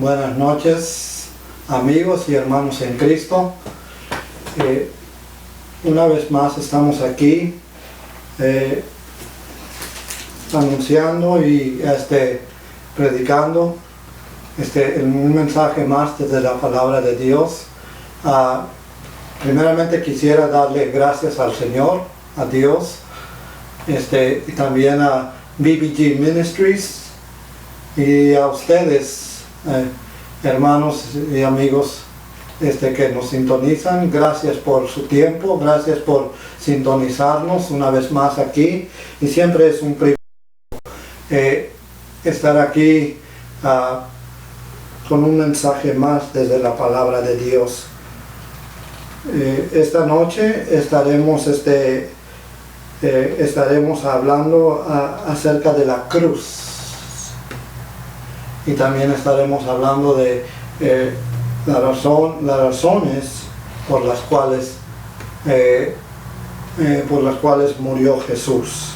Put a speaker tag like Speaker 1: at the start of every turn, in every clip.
Speaker 1: Buenas noches, amigos y hermanos en Cristo. Una vez más estamos aquí anunciando y predicando un mensaje más desde la palabra de Dios. Primeramente quisiera darle gracias al Señor, a Dios, y también a BBG Ministries y a ustedes, hermanos y amigos que nos sintonizan. Gracias por su tiempo, gracias por sintonizarnos una vez más aquí, y siempre es un privilegio estar aquí con un mensaje más desde la palabra de Dios. Esta noche estaremos hablando acerca de la cruz, y también estaremos hablando de las razones por las cuales murió Jesús.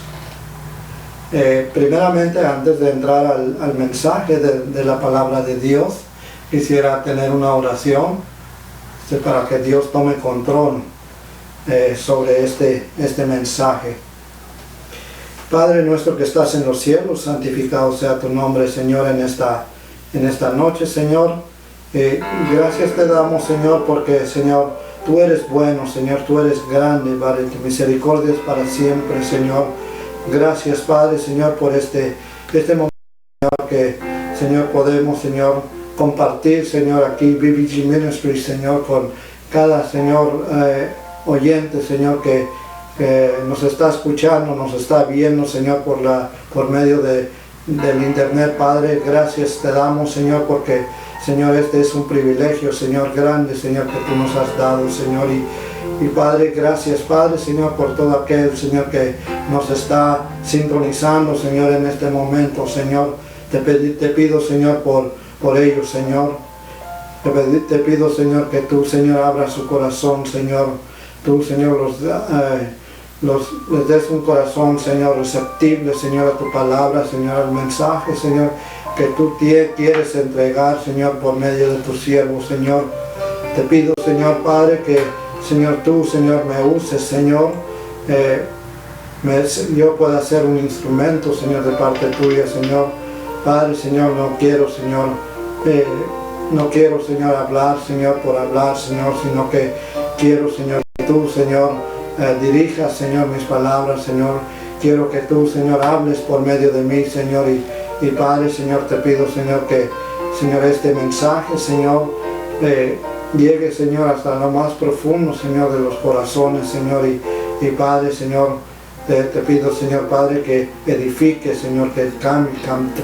Speaker 1: Primeramente, antes de entrar al mensaje de la palabra de Dios, quisiera tener una oración para que Dios tome control sobre este mensaje. Padre nuestro que estás en los cielos, santificado sea tu nombre, Señor, en esta noche, Señor. Gracias te damos, Señor, porque, Señor, tú eres bueno, Señor, tú eres grande, Padre, tu misericordia es para siempre, Señor. Gracias, Padre, Señor, por este momento, Señor, que, Señor, podemos, Señor, compartir, Señor, aquí BBG Ministries, Señor, con cada, Señor, oyente, Señor, que nos está escuchando, nos está viendo, Señor, por medio del internet. Padre, gracias te damos, Señor, porque, Señor, este es un privilegio, Señor, grande, Señor, que tú nos has dado, Señor, y Padre, gracias, Padre, Señor, por todo aquel, Señor, que nos está sintonizando, Señor, en este momento, Señor. Te pido, Señor, por ellos, Señor. Te pido, Señor, que tú, Señor, abras su corazón, Señor. Tú, Señor, les des un corazón, Señor, receptible, Señor, a tu palabra, Señor, al mensaje, Señor, que tú quieres entregar, Señor, por medio de tu siervo, Señor. Te pido, Señor, Padre, que, Señor, tú, Señor, me uses, Señor, yo pueda ser un instrumento, Señor, de parte tuya, Señor. Padre, Señor, no quiero, Señor, hablar, Señor, por hablar, Señor, sino que quiero, Señor, que tú, Señor, dirijas, Señor, mis palabras, Señor. Quiero que tú, Señor, hables por medio de mí, Señor, y Padre, Señor, te pido, Señor, que, Señor, este mensaje, Señor, llegue, Señor, hasta lo más profundo, Señor, de los corazones, Señor, y Padre, Señor, te pido, Señor, Padre, que edifique, Señor, que cambie,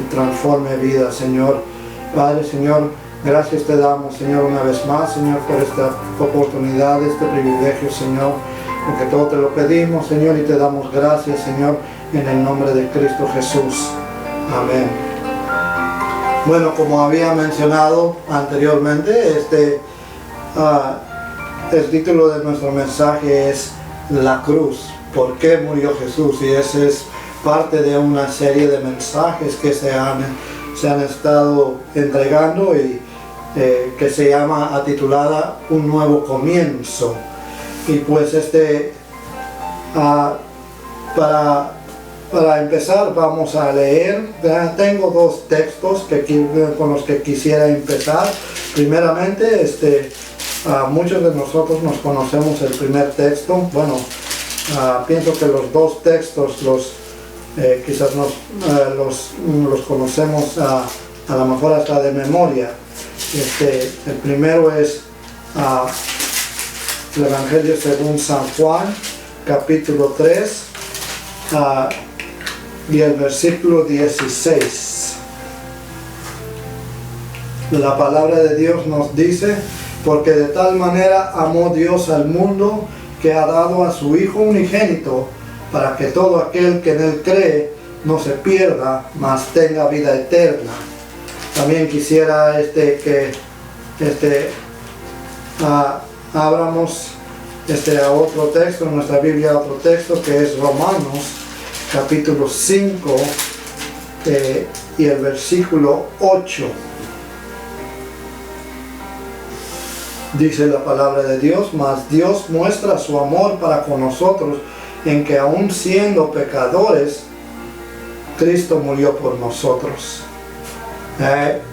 Speaker 1: transforme vida, Señor. Padre, Señor, gracias te damos, Señor, una vez más, Señor, por esta oportunidad, este privilegio, Señor, porque todo te lo pedimos, Señor, y te damos gracias, Señor, en el nombre de Cristo Jesús. Amén. Bueno, como había mencionado anteriormente, el título de nuestro mensaje es La Cruz. ¿Por qué murió Jesús? Y ese es parte de una serie de mensajes que se han estado entregando y que se llama titulada Un Nuevo Comienzo. Y pues para empezar vamos a leer. Tengo dos textos con los que quisiera empezar. Primeramente, muchos de nosotros nos conocemos el primer texto. Bueno, pienso que los dos textos quizás los conocemos a lo mejor hasta de memoria. El primero es el Evangelio según San Juan, capítulo 3, y el versículo 16. La palabra de Dios nos dice: porque de tal manera amó Dios al mundo, que ha dado a su Hijo unigénito, para que todo aquel que en él cree no se pierda, mas tenga vida eterna. También quisiera que abramos a otro texto, en nuestra Biblia, otro texto que es Romanos, capítulo 5, y el versículo 8. Dice la palabra de Dios, mas Dios muestra su amor para con nosotros en que aun siendo pecadores, Cristo murió por nosotros.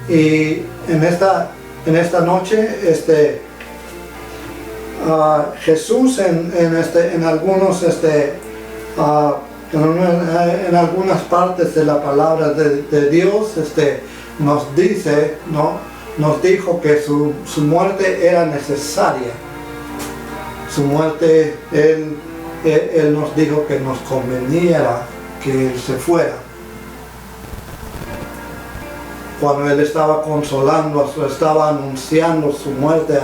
Speaker 1: Y en esta noche, Jesús en algunas partes de la palabra de Dios nos dice, ¿no? Nos dijo que su muerte era necesaria. Su muerte, Él nos dijo que nos conveniera que Él se fuera. Cuando Él estaba consolando, estaba anunciando su muerte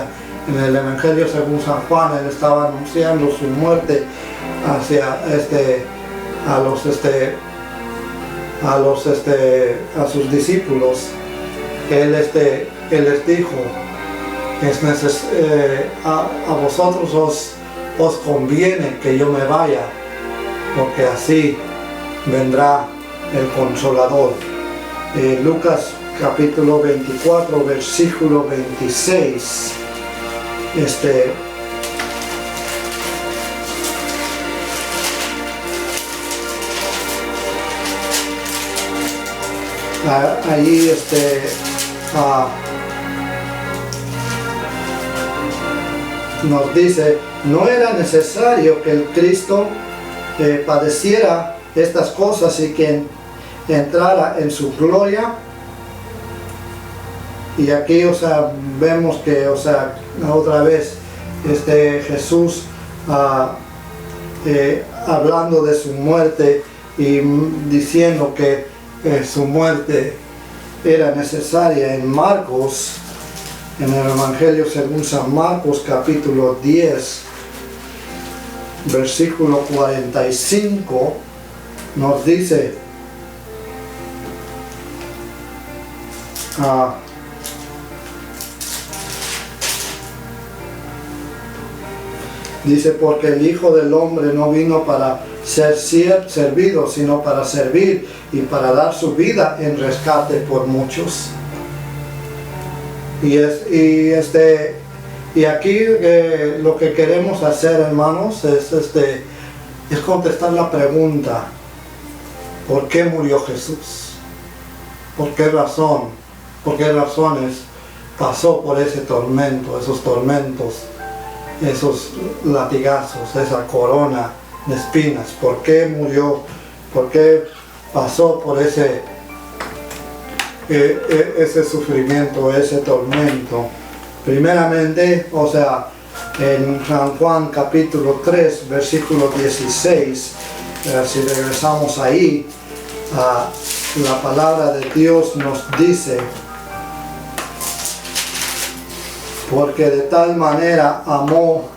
Speaker 1: en el Evangelio según San Juan, Él estaba anunciando su muerte hacia a sus discípulos. Él les dijo, a vosotros os conviene que yo me vaya, porque así vendrá el Consolador. Lucas capítulo 24, versículo 26. Allí nos dice, no era necesario que el Cristo padeciera estas cosas y que entrara en su gloria. Y aquí, vemos que, otra vez, Jesús hablando de su muerte y diciendo que su muerte era necesaria. En Marcos, en el Evangelio según San Marcos capítulo 10, versículo 45, nos dice, dice, porque el Hijo del Hombre no vino para ser servido, sino para servir y para dar su vida en rescate por muchos. Y aquí lo que queremos hacer, hermanos, es contestar la pregunta: ¿por qué murió Jesús? ¿Por qué razón? ¿Por qué razones pasó por ese tormento, esos tormentos, esos latigazos, esa corona de espinas? ¿Por qué murió? ¿Por qué pasó por ese sufrimiento, ese tormento? Primeramente, en San Juan capítulo 3, versículo 16, si regresamos ahí, la palabra de Dios nos dice, porque de tal manera amó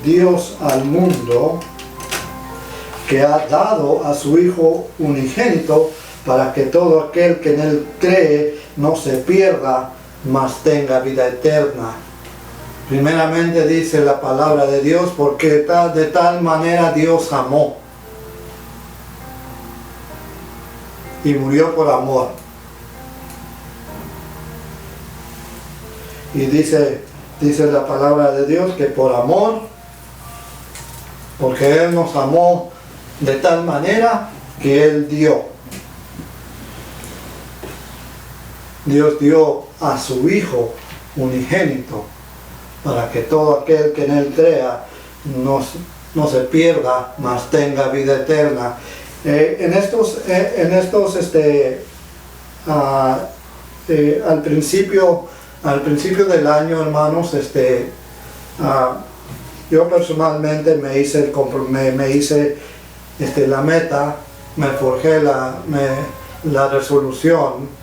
Speaker 1: Dios al mundo, que ha dado a su Hijo unigénito, para que todo aquel que en Él cree no se pierda, mas tenga vida eterna. Primeramente dice la palabra de Dios, porque de tal manera Dios amó y murió por amor. Y dice la palabra de Dios que por amor, porque Él nos amó de tal manera que Él dio. Dios dio a su Hijo unigénito, para que todo aquel que en Él crea no se pierda, mas tenga vida eterna. Al principio del año, hermanos, yo personalmente me hice la meta, me forjé la resolución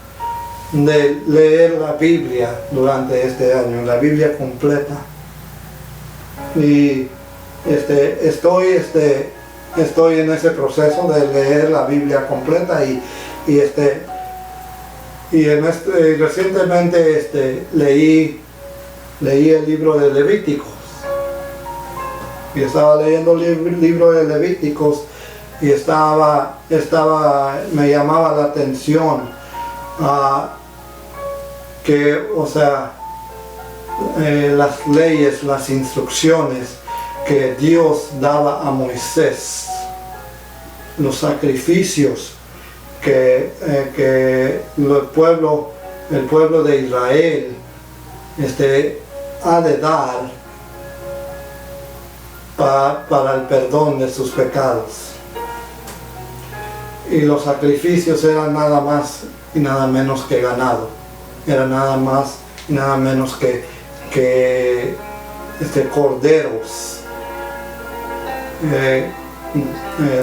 Speaker 1: de leer la Biblia durante este año, la Biblia completa. Y estoy en ese proceso de leer la Biblia completa y recientemente leí el libro de Levíticos. Y estaba leyendo el libro de Levíticos y me llamaba la atención que las leyes, las instrucciones que Dios daba a Moisés, los sacrificios que el pueblo de Israel ha de dar para el perdón de sus pecados. Y los sacrificios eran nada más y nada menos que ganado, eran nada más y nada menos que corderos.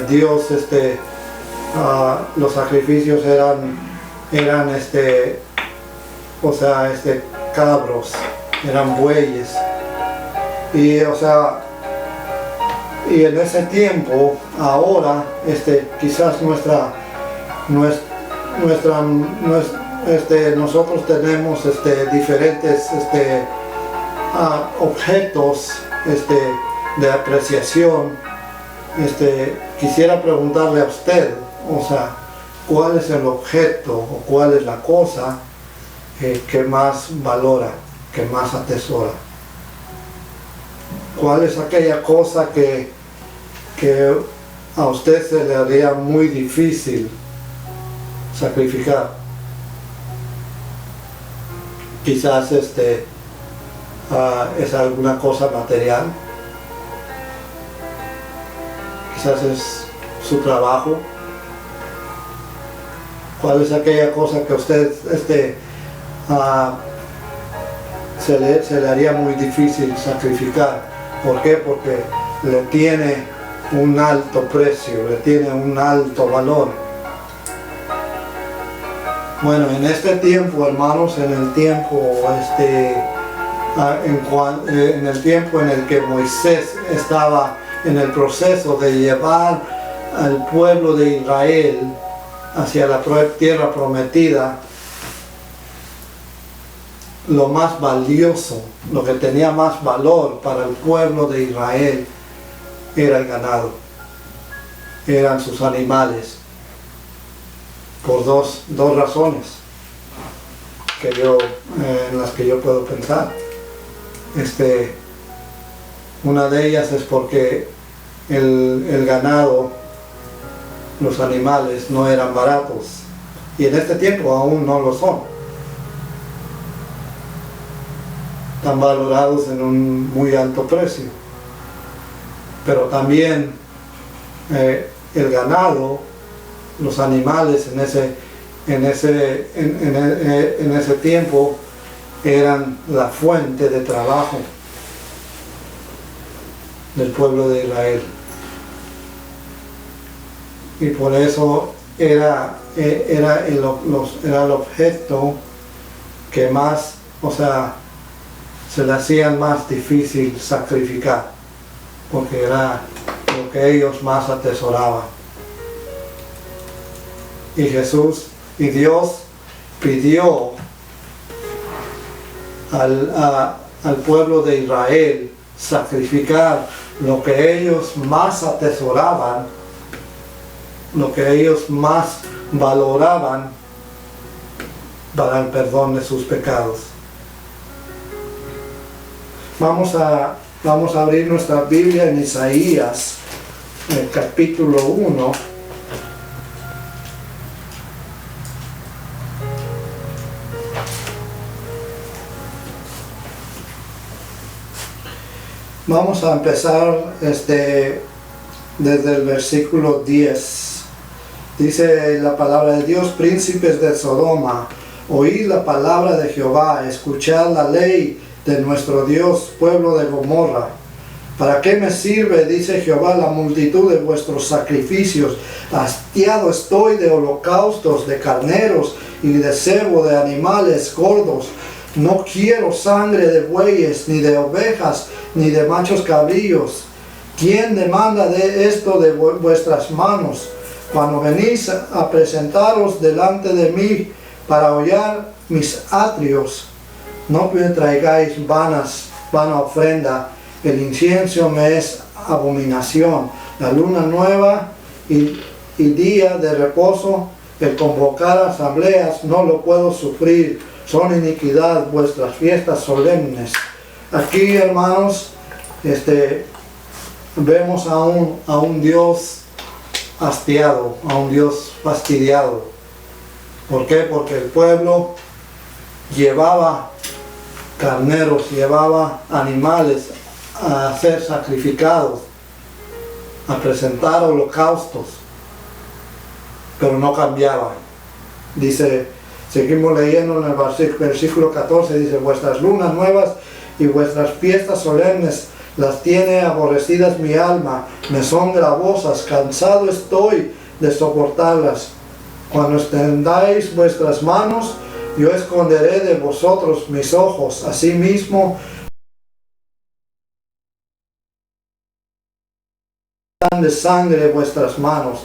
Speaker 1: Dios, los sacrificios eran cabros, eran bueyes, y y en ese tiempo, ahora, quizás nosotros tenemos diferentes objetos de apreciación. Quisiera preguntarle a usted, ¿cuál es el objeto o cuál es la cosa que más valora, que más atesora? ¿Cuál es aquella cosa que a usted se le haría muy difícil sacrificar? Quizás es alguna cosa material, quizás es su trabajo. ¿Cuál es aquella cosa que a usted se le haría muy difícil sacrificar? ¿Por qué? Porque le tiene un alto precio, le tiene un alto valor. Bueno, en este tiempo, hermanos, en el tiempo en el que Moisés estaba en el proceso de llevar al pueblo de Israel hacia la tierra prometida, lo más valioso, lo que tenía más valor para el pueblo de Israel era el ganado, eran sus animales, por dos razones en las que yo puedo pensar. Una de ellas es porque el ganado, los animales no eran baratos, y en este tiempo aún no lo son. Están valorados en un muy alto precio. Pero también el ganado, los animales en ese tiempo eran la fuente de trabajo del pueblo de Israel. Y por eso era el objeto que más, se le hacían más difícil sacrificar, porque era lo que ellos más atesoraban. Y Dios pidió al pueblo de Israel sacrificar lo que ellos más atesoraban, lo que ellos más valoraban para el perdón de sus pecados. Vamos a abrir nuestra Biblia en Isaías, en el capítulo 1. Vamos a empezar desde el versículo 10. Dice la palabra de Dios: príncipes de Sodoma, oíd la palabra de Jehová, escuchad la ley de nuestro Dios, pueblo de Gomorra. ¿Para qué me sirve, dice Jehová, la multitud de vuestros sacrificios? Hastiado estoy de holocaustos, de carneros y de cebo de animales gordos. No quiero sangre de bueyes, ni de ovejas, ni de machos cabríos. ¿Quién demanda de esto de vuestras manos? Cuando venís a presentaros delante de mí para hollar mis atrios, no me traigáis vana ofrenda. El incienso me es abominación. La luna nueva y día de reposo, el convocar asambleas, no lo puedo sufrir. son iniquidad vuestras fiestas solemnes. Aquí, hermanos, vemos a un Dios hastiado, a un Dios fastidiado. ¿Por qué? Porque el pueblo llevaba carneros, llevaba animales a ser sacrificados, a presentar holocaustos, pero no cambiaban. Dice, seguimos leyendo en el versículo 14, dice, vuestras lunas nuevas y vuestras fiestas solemnes las tiene aborrecidas mi alma, me son gravosas, cansado estoy de soportarlas. Cuando extendáis vuestras manos, yo esconderé de vosotros mis ojos, asimismo de sangre vuestras manos.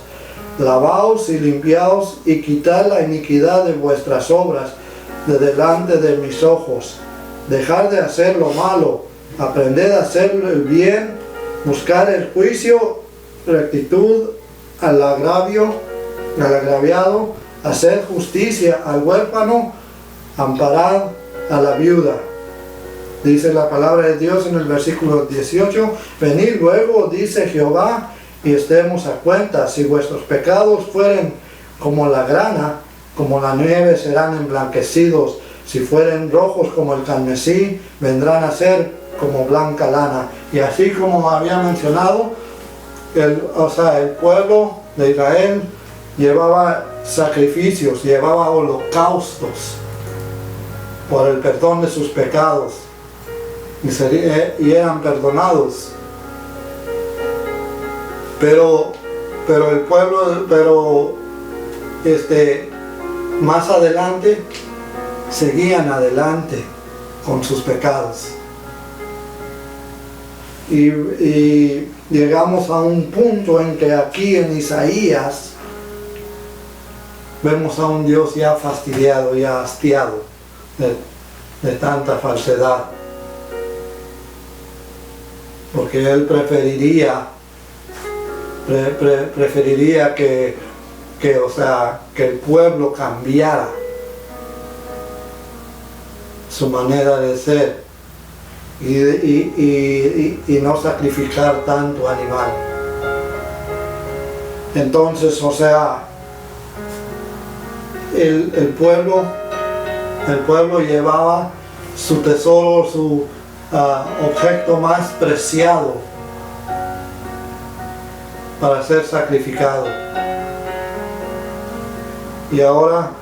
Speaker 1: Lavaos y limpiaos y quitad la iniquidad de vuestras obras de delante de mis ojos. Dejad de hacer lo malo, aprended a hacer el bien, buscar el juicio, rectitud al agraviado, hacer justicia al huérfano, amparad a la viuda. Dice la palabra de Dios en el versículo 18, venid luego, dice Jehová, y estemos a cuenta. Si vuestros pecados fueren como la grana, como la nieve serán emblanquecidos. Si fueren rojos como el carmesí, vendrán a ser como blanca lana. Y así como había mencionado, el pueblo de Israel llevaba sacrificios, llevaba holocaustos por el perdón de sus pecados y eran perdonados. Pero el pueblo, más adelante, seguían adelante con sus pecados. Y llegamos a un punto en que aquí en Isaías vemos a un Dios ya fastidiado, ya hastiado de tanta falsedad. Porque Él preferiría que el pueblo cambiara su manera de ser y no sacrificar tanto animal. Entonces, el pueblo llevaba su tesoro, su objeto más preciado para ser sacrificado. Y ahora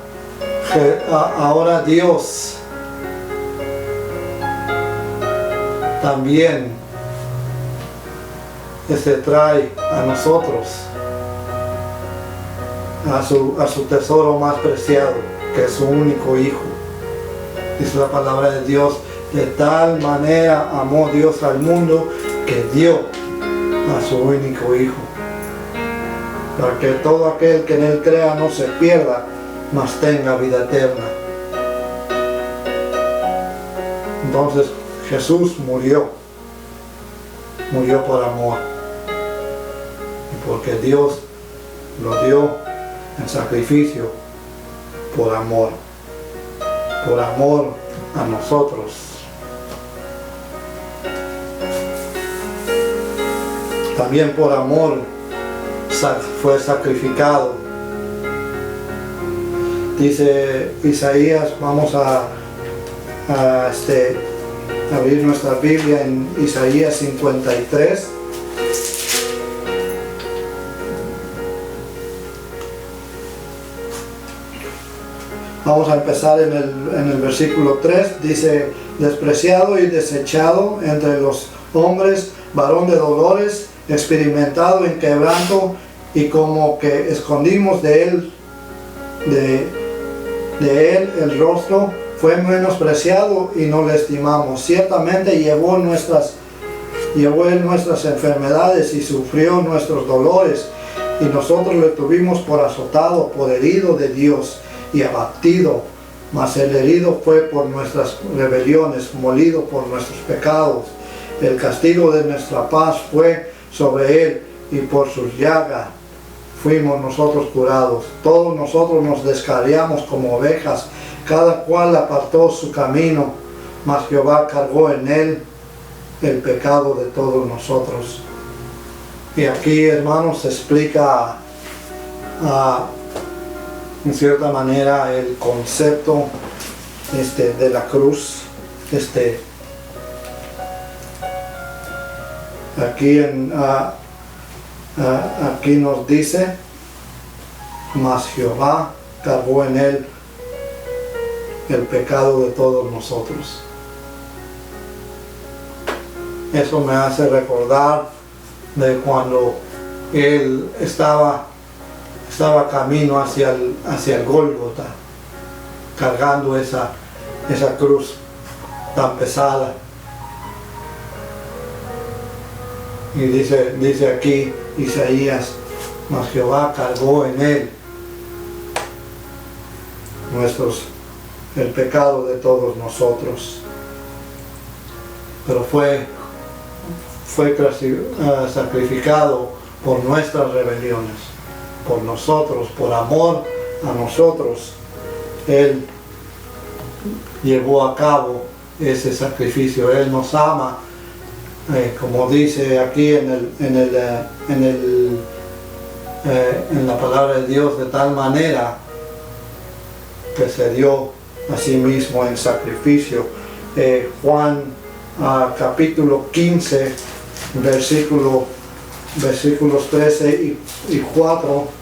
Speaker 1: Dios también trae a nosotros a su tesoro más preciado, que es su único Hijo. Dice la palabra de Dios, de tal manera amó Dios al mundo que dio a su único Hijo, para que todo aquel que en Él crea no se pierda, mas tenga vida eterna. Entonces Jesús murió por amor, y porque Dios lo dio en sacrificio por amor a nosotros. También por amor fue sacrificado. Dice Isaías, vamos a abrir nuestra Biblia en Isaías 53. Vamos a empezar en el versículo 3. Dice, despreciado y desechado entre los hombres, varón de dolores, experimentado en quebranto, y como que escondimos de él el rostro, fue menospreciado y no le estimamos. Ciertamente llevó en nuestras enfermedades y sufrió nuestros dolores, y nosotros le tuvimos por azotado, por herido de Dios y abatido. Mas el herido fue por nuestras rebeliones, molido por nuestros pecados. El castigo de nuestra paz fue sobre él, y por sus llagas fuimos nosotros curados. Todos nosotros nos descarriamos como ovejas, cada cual apartó su camino, mas Jehová cargó en él el pecado de todos nosotros. Y aquí, hermanos, se explica en cierta manera el concepto de la cruz. Aquí nos dice, mas Jehová cargó en él el pecado de todos nosotros. Eso me hace recordar de cuando él estaba camino hacia el Gólgota, cargando esa cruz tan pesada. Y dice aquí Isaías, mas Jehová cargó en él el pecado de todos nosotros. Pero fue sacrificado por nuestras rebeliones, por nosotros, por amor a nosotros. Él llevó a cabo ese sacrificio. Él nos ama, como dice aquí en la palabra de Dios, de tal manera que se dio a sí mismo en sacrificio. Juan capítulo 15, versículos 13 y 4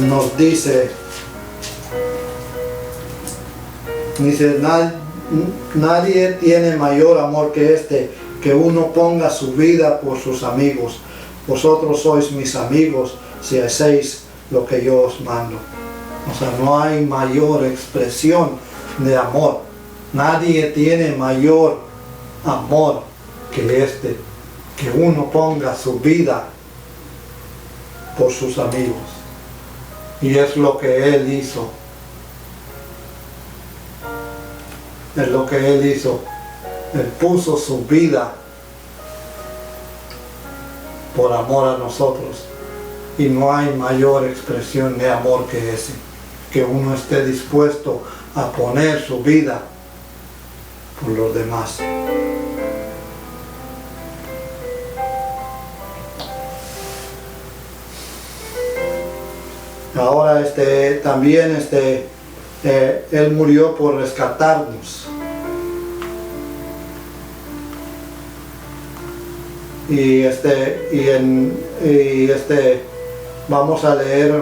Speaker 1: nos dice, nadie tiene mayor amor que este, que uno ponga su vida por sus amigos. Vosotros sois mis amigos si hacéis lo que yo os mando. O sea, no hay mayor expresión de amor. Nadie tiene mayor amor que que uno ponga su vida por sus amigos. Y es lo que Él hizo. Es lo que Él hizo. Él puso su vida por amor a nosotros. Y no hay mayor expresión de amor que ese. Que uno esté dispuesto a poner su vida por los demás. Ahora también Él murió por rescatarnos. Vamos a leer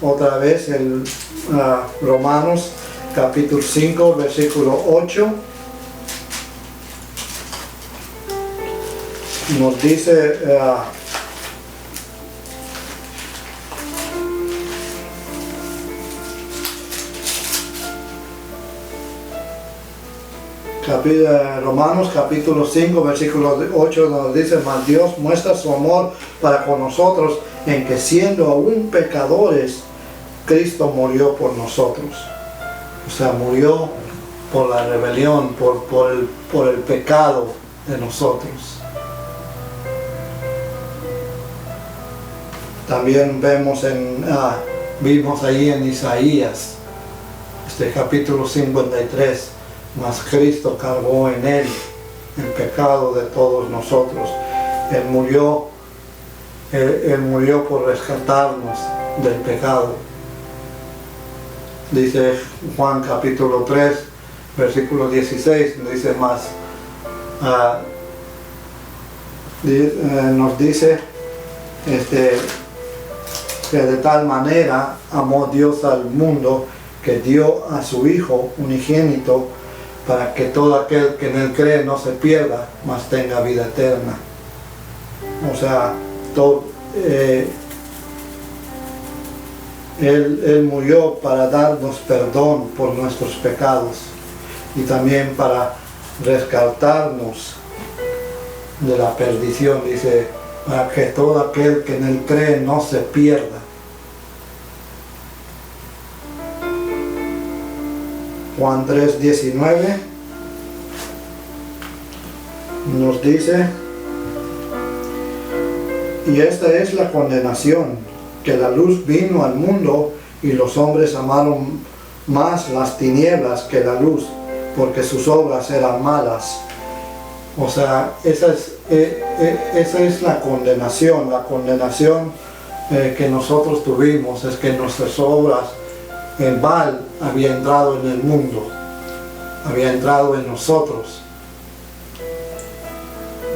Speaker 1: otra vez el Romanos capítulo 5 versículo 8. Nos dice Romanos capítulo 5 versículo 8 nos dice, mas Dios muestra su amor para con nosotros en que siendo aún pecadores, Cristo murió por nosotros. O sea, murió por la rebelión, por el pecado de nosotros. También vimos ahí en Isaías, capítulo 53, mas Cristo cargó en él el pecado de todos nosotros. Él murió por rescatarnos del pecado. Dice Juan capítulo 3, versículo 16, dice más, nos dice que de tal manera amó Dios al mundo que dio a su Hijo unigénito para que todo aquel que en él cree no se pierda, mas tenga vida eterna. O sea, Él murió para darnos perdón por nuestros pecados y también para rescatarnos de la perdición. Dice, para que todo aquel que en él cree no se pierda. Juan 3:19 nos dice, y esta es la condenación, que la luz vino al mundo y los hombres amaron más las tinieblas que la luz, porque sus obras eran malas. O sea, esa es la condenación. La condenación que nosotros tuvimos es que nuestras obras, el mal había entrado en el mundo, había entrado en nosotros.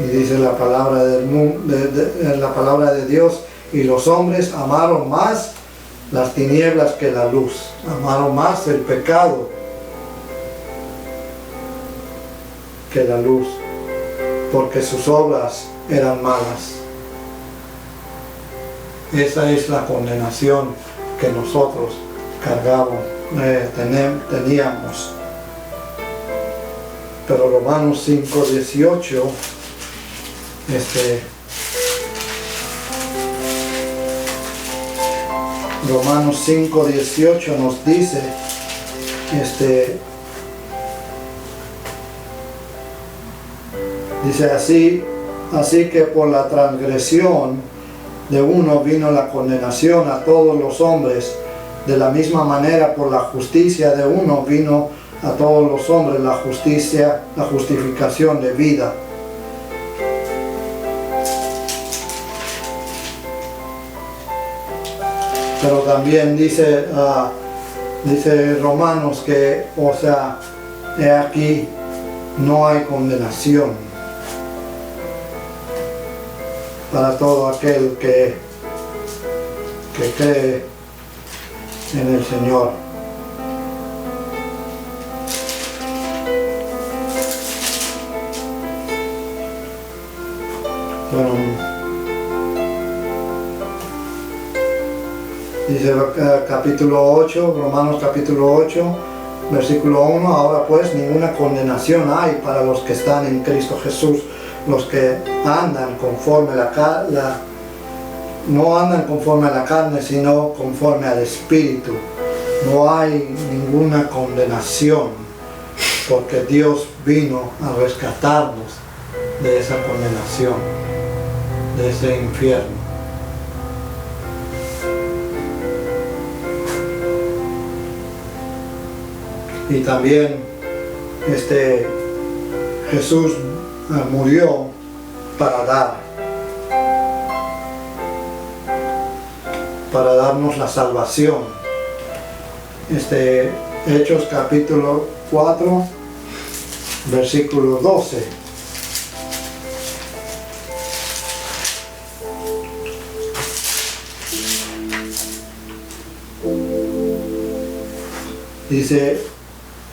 Speaker 1: Y dice la palabra la palabra de Dios, y los hombres amaron más las tinieblas que la luz, amaron más el pecado que la luz, porque sus obras eran malas. Esa es la condenación que nosotros cargamos, teníamos. Pero Romanos 5:18, Romanos 5:18 nos dice, dice así que por la transgresión de uno vino la condenación a todos los hombres, de la misma manera por la justicia de uno vino a todos los hombres la justificación de vida. Pero también dice Romanos que, o sea, he aquí, no hay condenación para todo aquel que cree en el Señor. Bueno, dice capítulo 8, Romanos capítulo 8, versículo 1, ahora pues ninguna condenación hay para los que están en Cristo Jesús, los que andan conforme no andan conforme a la carne, sino conforme al Espíritu. No hay ninguna condenación, porque Dios vino a rescatarnos de esa condenación, de ese infierno. Y también Jesús murió para darnos la salvación. Hechos capítulo 4, versículo 12. Dice,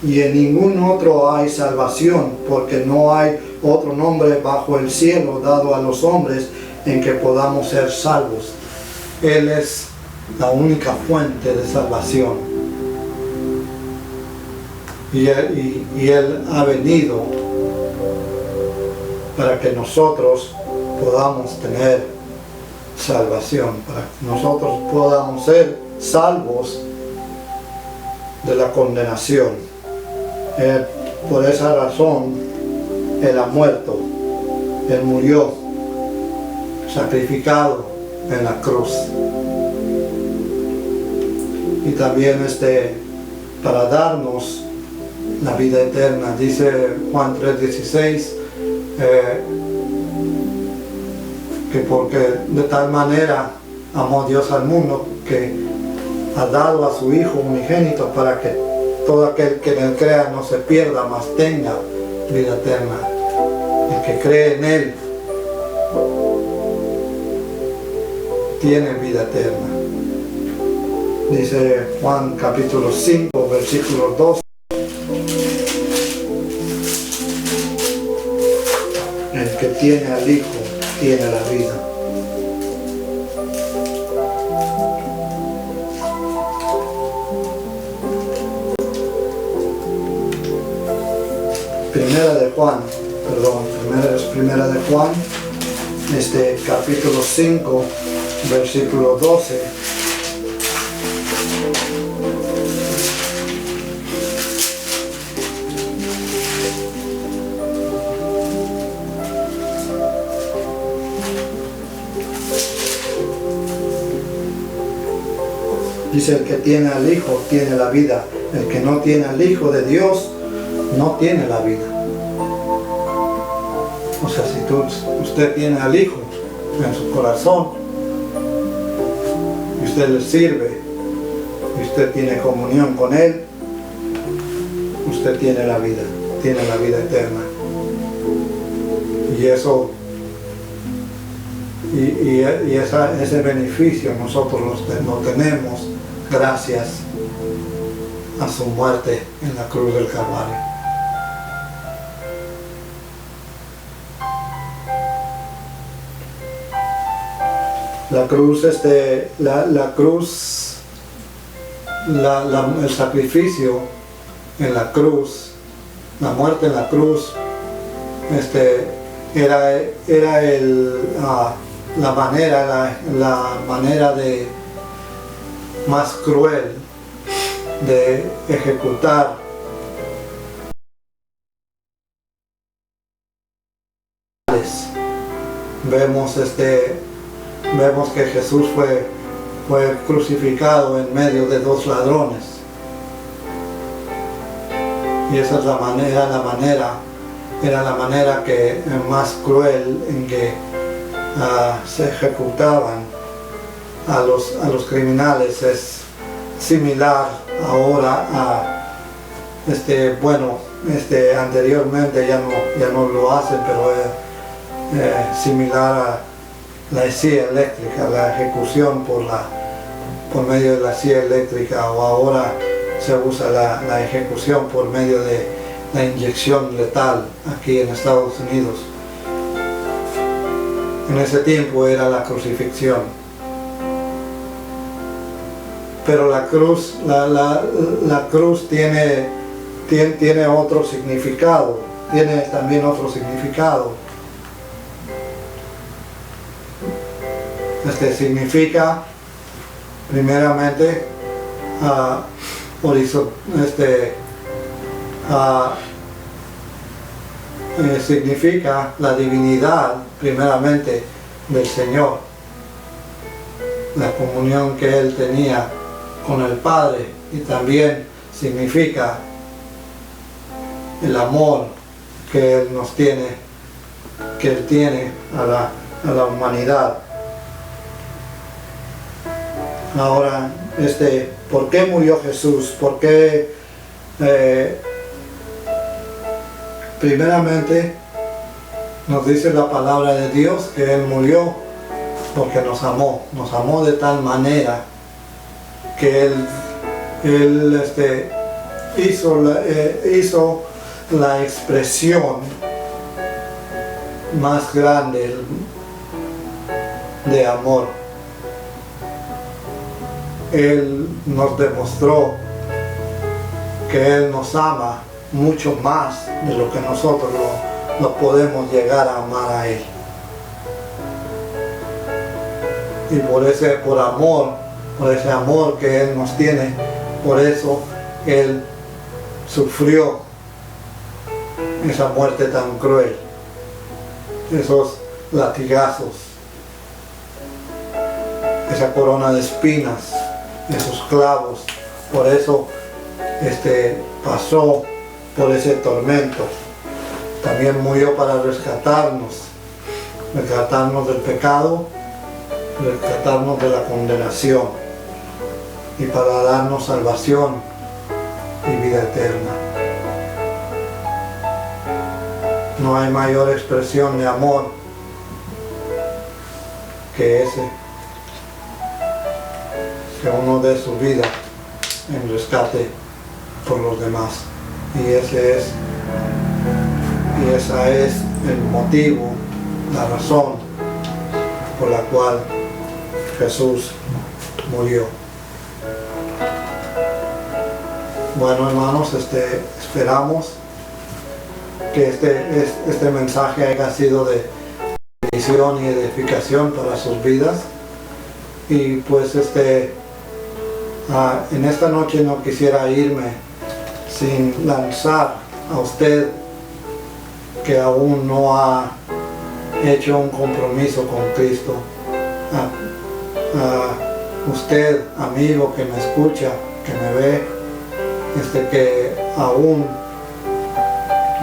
Speaker 1: y en ningún otro hay salvación, porque no hay otro nombre bajo el cielo dado a los hombres en que podamos ser salvos. Él es la única fuente de salvación. Y Él ha venido para que nosotros podamos tener salvación, para que nosotros podamos ser salvos de la condenación. Por esa razón Él ha muerto, Él murió sacrificado en la cruz. Y también para darnos la vida eterna, dice Juan 3:16, que porque de tal manera amó Dios al mundo que ha dado a su Hijo unigénito para que todo aquel que en Él crea no se pierda, mas tenga vida eterna. El que cree en Él tiene vida eterna. Dice Juan capítulo 5, versículo 2. El que tiene al Hijo tiene la vida. Primera de Juan, capítulo 5, versículo 12. Dice, el que tiene al Hijo tiene la vida. El que no tiene al Hijo de Dios no tiene la vida. O sea, si usted tiene al Hijo en su corazón y usted le sirve y usted tiene comunión con Él, usted tiene la vida eterna. Y eso, ese beneficio nosotros lo tenemos gracias a su muerte en la cruz del Calvario. La cruz, el sacrificio en la cruz, la muerte en la cruz, era la manera de más cruel de ejecutar vemos que Jesús fue crucificado en medio de dos ladrones, y esa es era la manera que más cruel en que se ejecutaban a los criminales. Es similar ahora a anteriormente ya no lo hacen, pero es similar a la silla eléctrica, la ejecución por medio de la silla eléctrica, o ahora se usa la ejecución por medio de la inyección letal aquí en Estados Unidos. En ese tiempo era la crucifixión. Pero la cruz tiene otro significado, tiene también otro significado. Significa primeramente significa la divinidad primeramente del Señor, la comunión que Él tenía con el Padre, y también significa el amor que Él tiene a la humanidad. Ahora, ¿por qué murió Jesús? ¿Por qué? Primeramente, nos dice la palabra de Dios que Él murió porque nos amó de tal manera que Él hizo la expresión más grande de amor. Él nos demostró que Él nos ama mucho más de lo que nosotros lo podemos llegar a amar a Él. Y por ese amor que Él nos tiene, por eso Él sufrió esa muerte tan cruel, esos latigazos, esa corona de espinas, esos clavos. Por eso pasó por ese tormento. También murió para rescatarnos del pecado, rescatarnos de la condenación, y para darnos salvación y vida eterna. No hay mayor expresión de amor que ese, que uno dé su vida en rescate por los demás. Y ese es el motivo, la razón por la cual Jesús murió. Bueno, hermanos, esperamos que este mensaje haya sido de bendición y edificación para sus vidas. Y pues en esta noche no quisiera irme sin lanzar a usted que aún no ha hecho un compromiso con Cristo, usted, amigo que me escucha, que me ve, que aún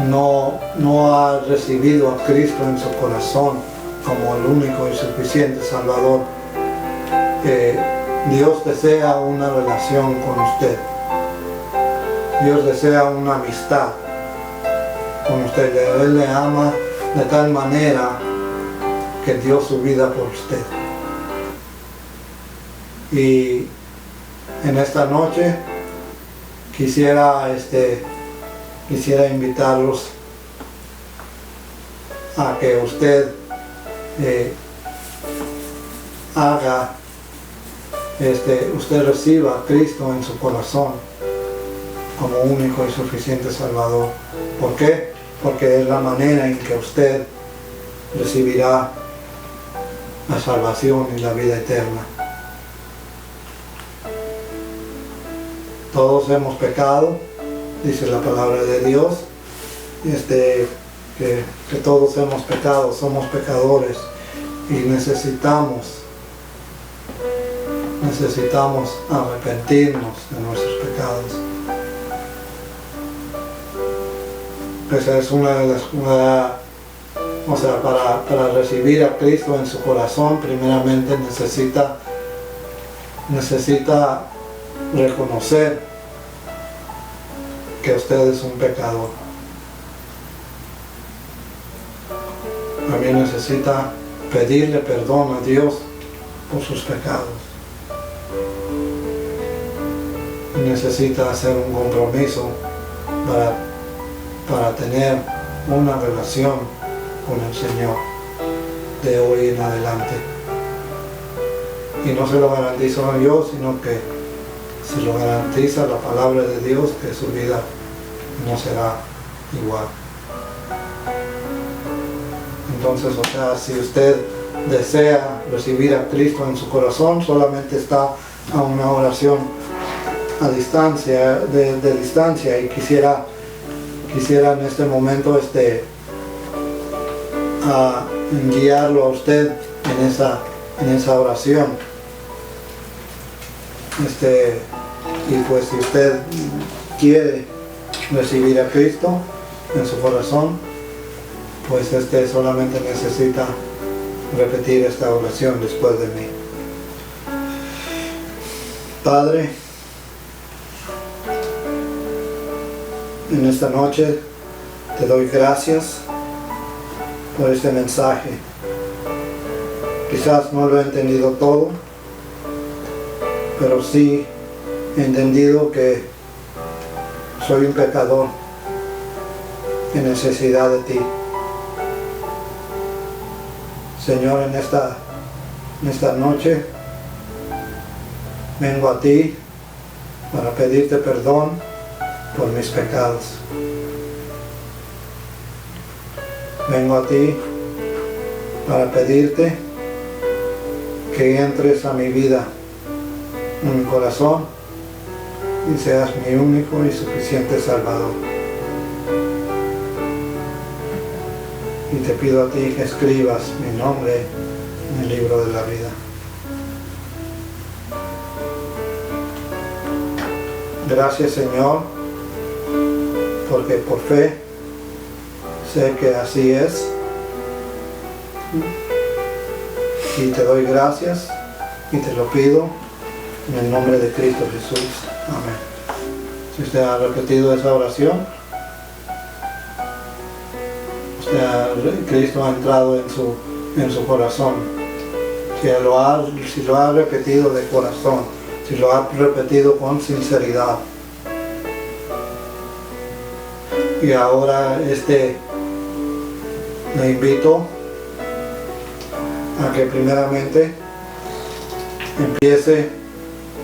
Speaker 1: no ha recibido a Cristo en su corazón como el único y suficiente Salvador, Dios desea una relación con usted. Dios desea una amistad con usted. Él le ama de tal manera que dio su vida por usted. Y en esta noche quisiera invitarlos a que usted usted reciba a Cristo en su corazón como único y suficiente Salvador. ¿Por qué? Porque es la manera en que usted recibirá la salvación y la vida eterna. Todos hemos pecado, dice la palabra de Dios, que todos hemos pecado, somos pecadores y necesitamos arrepentirnos de nuestros pecados. Esa es una de las para recibir a Cristo en su corazón, primeramente necesita reconocer que usted es un pecador. También necesita pedirle perdón a Dios por sus pecados. Y necesita hacer un compromiso para tener una relación con el Señor de hoy en adelante. Y no se lo garantizo yo, sino que se lo garantiza la palabra de Dios, que su vida no será igual. Entonces, si usted desea recibir a Cristo en su corazón, solamente está a una oración a distancia, de distancia, y quisiera en este momento guiarlo a usted en esa oración. Y pues si usted quiere recibir a Cristo en su corazón, pues solamente necesita repetir esta oración después de mí. Padre, en esta noche te doy gracias por este mensaje. Quizás no lo he entendido todo, pero sí he entendido que soy un pecador en necesidad de ti. Señor, en esta noche vengo a ti para pedirte perdón por mis pecados. Vengo a ti para pedirte que entres a mi vida, en mi corazón, y seas mi único y suficiente Salvador. Y te pido a ti que escribas mi nombre en el libro de la vida. Gracias, Señor, porque por fe sé que así es. Y te doy gracias y te lo pido en el nombre de Cristo Jesús. Amén. Si usted ha repetido esa oración, Cristo ha entrado en su corazón. Si lo ha repetido de corazón, si lo ha repetido con sinceridad. Y ahora le invito a que primeramente empiece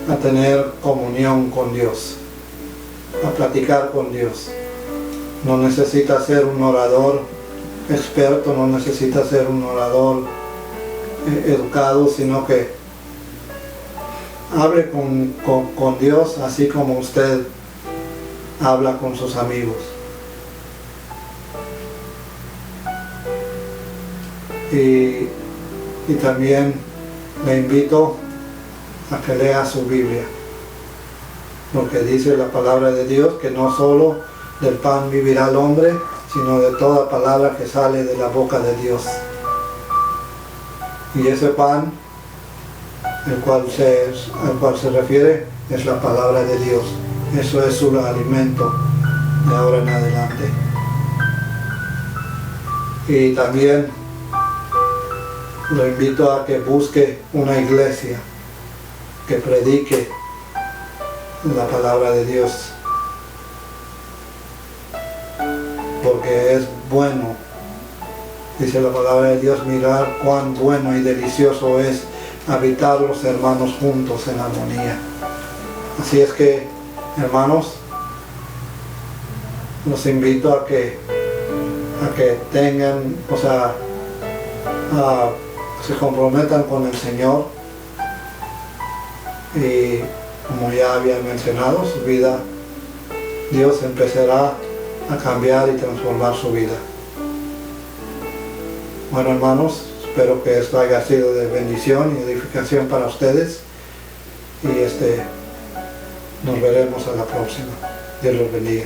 Speaker 1: a tener comunión con Dios, a platicar con Dios. No necesita ser un orador experto, no necesita ser un orador educado, sino que hable con Dios así como usted habla con sus amigos. Y también le invito a que lea su Biblia. Porque dice la palabra de Dios que no solo del pan vivirá el hombre, sino de toda palabra que sale de la boca de Dios. Y ese pan al cual se refiere es la palabra de Dios. Eso es su alimento de ahora en adelante. Y también lo invito a que busque una iglesia que predique la palabra de Dios, porque es bueno, dice la palabra de Dios, mirar cuán bueno y delicioso es habitar los hermanos juntos en armonía. Así es que, hermanos, los invito a que tengan, se comprometan con el Señor, y como ya había mencionado, su vida, Dios empezará a cambiar y transformar su vida. Bueno, hermanos, espero que esto haya sido de bendición y edificación para ustedes, y nos veremos a la próxima. Dios los bendiga.